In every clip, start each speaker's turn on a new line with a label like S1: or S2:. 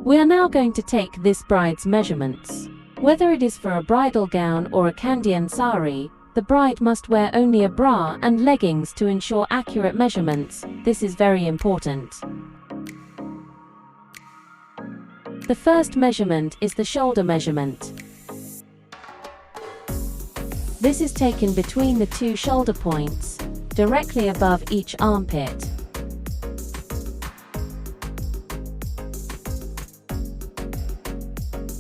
S1: We are now going to take this bride's measurements. Whether it is for a bridal gown or a kandyan saree, the bride must wear only a bra and leggings to ensure accurate measurements. This is very important. The first measurement is the shoulder measurement. This is taken between the two shoulder points, directly above each armpit.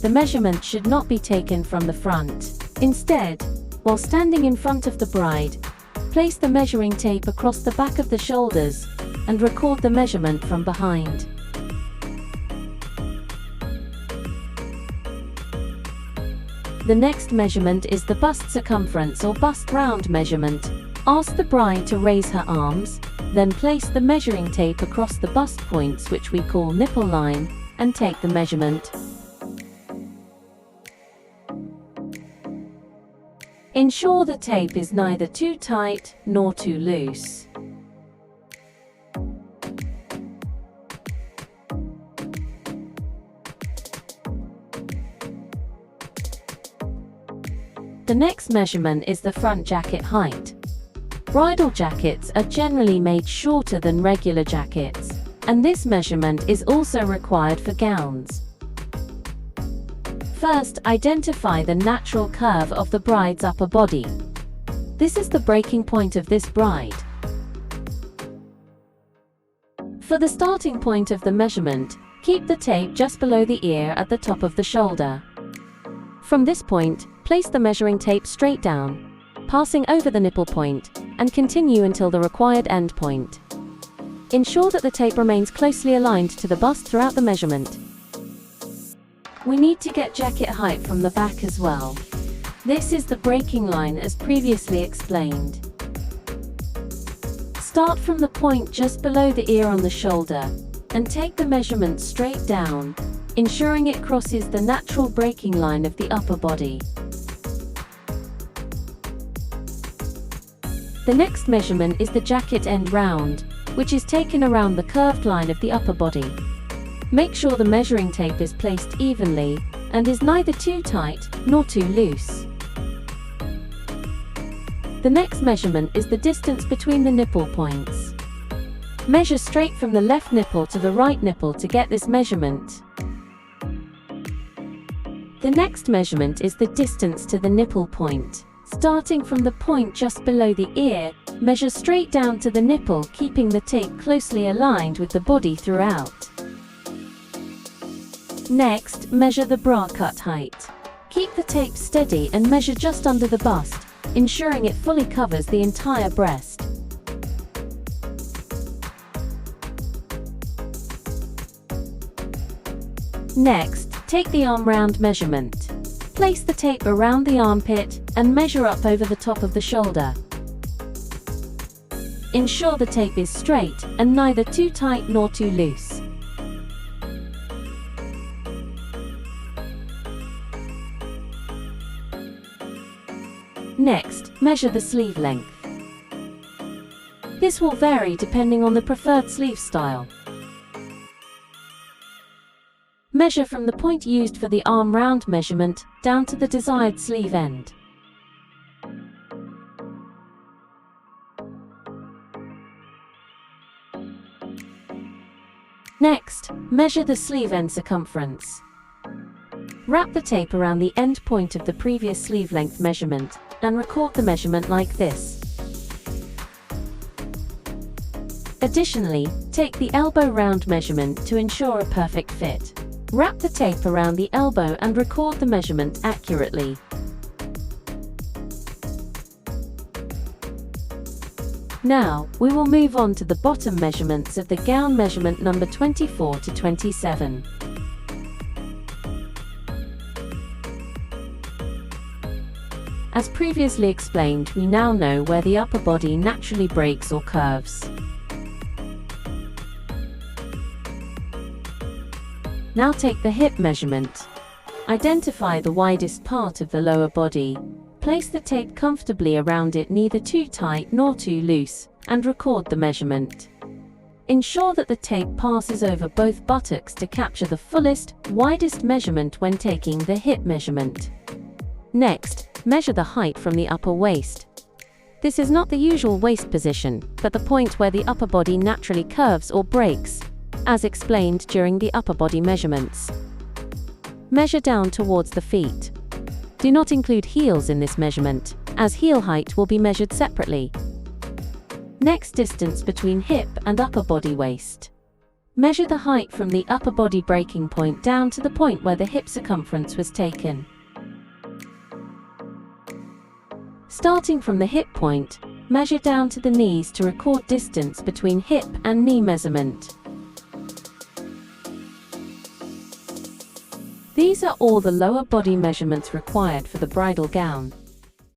S1: The measurement should not be taken from the front. Instead, while standing in front of the bride, place the measuring tape across the back of the shoulders and record the measurement from behind. The next measurement is the bust circumference or bust round measurement. Ask the bride to raise her arms, then place the measuring tape across the bust points, which we call nipple line, and take the measurement. Ensure the tape is neither too tight nor too loose. The next measurement is the front jacket height. Bridal jackets are generally made shorter than regular jackets, and this measurement is also required for gowns. First, identify the natural curve of the bride's upper body. This is the breaking point of this bride. For the starting point of the measurement, keep the tape just below the ear at the top of the shoulder. From this point, place the measuring tape straight down, passing over the nipple point, and continue until the required end point. Ensure that the tape remains closely aligned to the bust throughout the measurement. We need to get jacket height from the back as well. This is the breaking line as previously explained. Start from the point just below the ear on the shoulder, and take the measurement straight down, ensuring it crosses the natural breaking line of the upper body. The next measurement is the jacket end round, which is taken around the curved line of the upper body. Make sure the measuring tape is placed evenly and is neither too tight nor too loose. The next measurement is the distance between the nipple points. Measure straight from the left nipple to the right nipple to get this measurement. The next measurement is the distance to the nipple point. Starting from the point just below the ear, measure straight down to the nipple, keeping the tape closely aligned with the body throughout. Next, measure the bra cut height. Keep the tape steady and measure just under the bust, ensuring it fully covers the entire breast. Next, take the arm round measurement. Place the tape around the armpit and measure up over the top of the shoulder. Ensure the tape is straight and neither too tight nor too loose. Next, measure the sleeve length. This will vary depending on the preferred sleeve style. Measure from the point used for the arm round measurement down to the desired sleeve end. Next, measure the sleeve end circumference. Wrap the tape around the end point of the previous sleeve length measurement and record the measurement like this. Additionally, take the elbow round measurement to ensure a perfect fit. Wrap the tape around the elbow and record the measurement accurately. Now, we will move on to the bottom measurements of the gown measurement number 24 to 27. As previously explained, we now know where the upper body naturally breaks or curves. Now take the hip measurement. Identify the widest part of the lower body. Place the tape comfortably around it, neither too tight nor too loose, and record the measurement. Ensure that the tape passes over both buttocks to capture the fullest, widest measurement when taking the hip measurement. Next, measure the height from the upper waist. This is not the usual waist position, but the point where the upper body naturally curves or breaks, as explained during the upper body measurements. Measure down towards the feet. Do not include heels in this measurement, as heel height will be measured separately. Next, distance between hip and upper body waist. Measure the height from the upper body breaking point down to the point where the hip circumference was taken. Starting from the hip point, measure down to the knees to record distance between hip and knee measurement. These are all the lower body measurements required for the bridal gown.